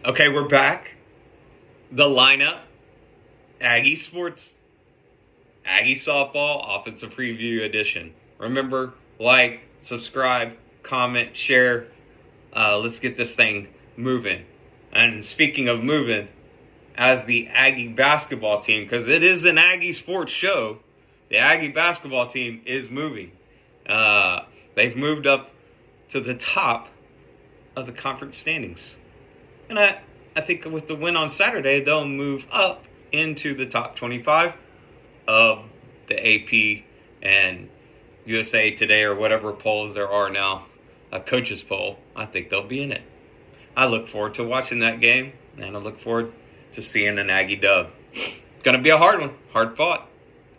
Okay, we're back. The lineup, Aggie Sports, Aggie Softball, Offensive Preview Edition. Remember, like, subscribe, comment, share. Let's get this thing moving. And speaking of moving, as the Aggie basketball team, because it is an Aggie sports show, the Aggie basketball team is moving. They've moved up to the top of the conference standings. And I think with the win on Saturday, they'll move up into the top 25 of the AP and USA Today or whatever polls there are now, a coaches poll. I think they'll be in it. I look forward to watching that game, and I look forward to seeing an Aggie dub. It's going to be a hard one, hard fought.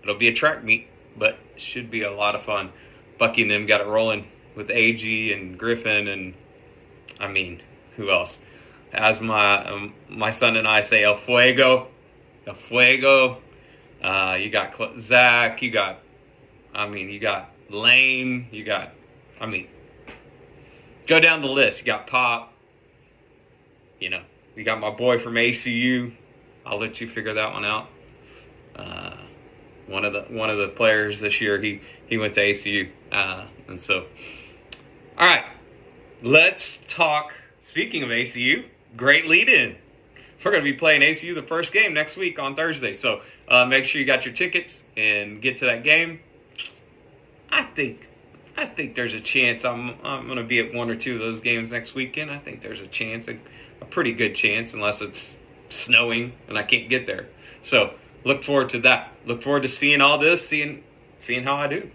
It'll be a track meet, but it should be a lot of fun. Bucky and them got it rolling with Aggie and Griffin and, who else? As my son and I say, El Fuego. El Fuego. You got Zach. You got Lane. Go down the list. You got Pop. You got my boy from ACU. I'll let you figure that one out. One of the players this year, he went to ACU. And so, all right, let's talk. Speaking of ACU, great lead in. We're going to be playing ACU the first game next week on Thursday. So make sure you got your tickets and get to that game. I think there's a chance I'm going to be at one or two of those games next weekend. I think there's a chance, a pretty good chance, unless it's snowing and I can't get there. So look forward to that. Look forward to seeing all this, seeing how I do,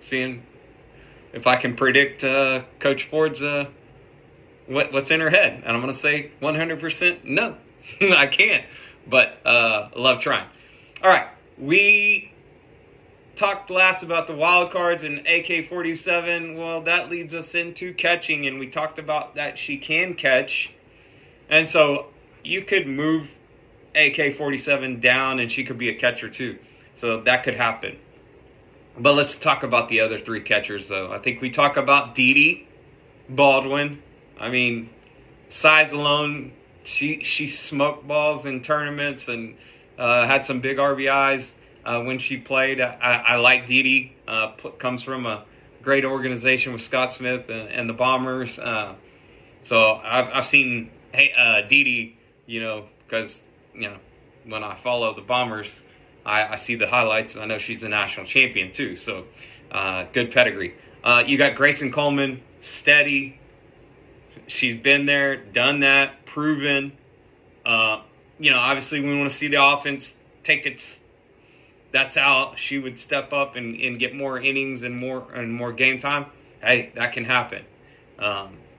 seeing if I can predict Coach Ford's what's in her head. And I'm going to say 100% no. I can't, but I love trying. All right, we talked last about the wild cards and AK-47. Well, that leads us into catching, and we talked about that she can catch. And so you could move AK-47 down, and she could be a catcher too. So that could happen. But let's talk about the other three catchers, though. I think we talk about Dee Baldwin. Size alone, she smoked balls in tournaments and had some big RBIs when she played. I like Dee. Comes from a great organization with Scott Smith and the Bombers. So I've seen Dee, because when I follow the Bombers, I see the highlights, and I know she's a national champion too. So good pedigree. You got Grayson Coleman, steady. She's been there, done that, proven. Obviously we want to see the offense take its. That's how she would step up and get more innings and more game time. Hey, that can happen.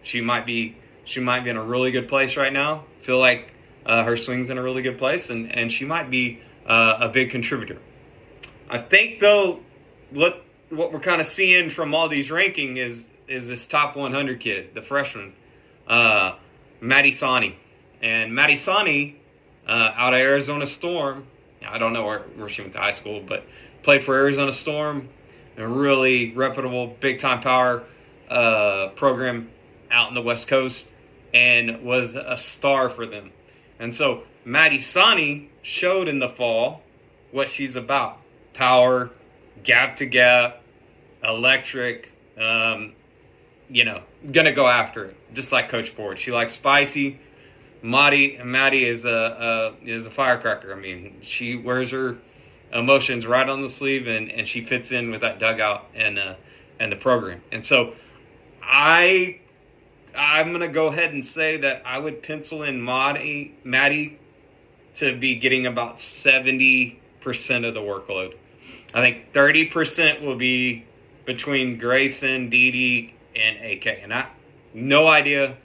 She might be in a really good place right now. Feel like her swing's in a really good place, and she might be a big contributor. I think though, what we're kind of seeing from all these rankings is this top 100 kid, the freshman. Maddie Sani. And Maddie Sani, out of Arizona Storm, I don't know where she went to high school, but played for Arizona Storm, a really reputable, big-time power program out in the West Coast, and was a star for them. And so Maddie Sani showed in the fall what she's about. Power, gap-to-gap, electric, gonna go after it, just like Coach Ford. She likes spicy. Maddie is a firecracker. She wears her emotions right on the sleeve, and she fits in with that dugout and the program. And so I'm gonna go ahead and say that I would pencil in Maddie to be getting about 70% of the workload. I think 30% will be between Grayson, Dee, and AK. And no idea.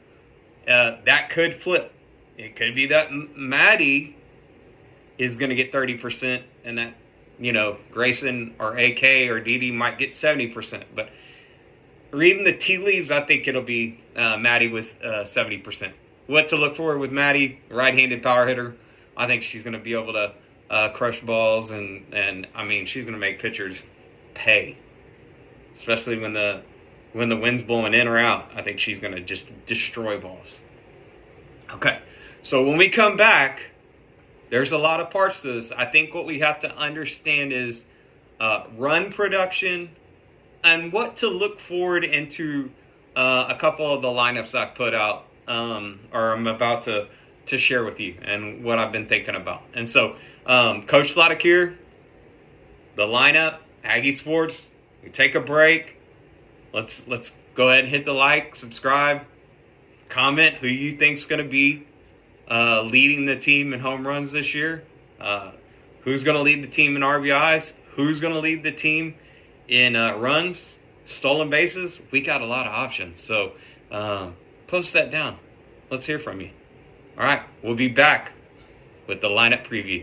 That could flip. It could be that Maddie is going to get 30%, and that, Grayson or AK or Dee might get 70%. But reading the tea leaves, I think it'll be Maddie with 70%. What to look for with Maddie? Right-handed power hitter. I think she's going to be able to crush balls, and she's going to make pitchers pay, especially when the wind's blowing in or out. I think she's going to just destroy balls. Okay, So when we come back, there's a lot of parts to this. I think what we have to understand is run production and what to look forward into a couple of the lineups I put out or I'm about to share with you and what I've been thinking about. And so, Coach Sladek here, the lineup, Aggie Sports. We take a break. Let's go ahead and hit the like, subscribe, comment who you think's going to be leading the team in home runs this year. Who's going to lead the team in RBIs? Who's going to lead the team in runs, stolen bases? We got a lot of options. So post that down. Let's hear from you. All right, we'll be back with the lineup preview.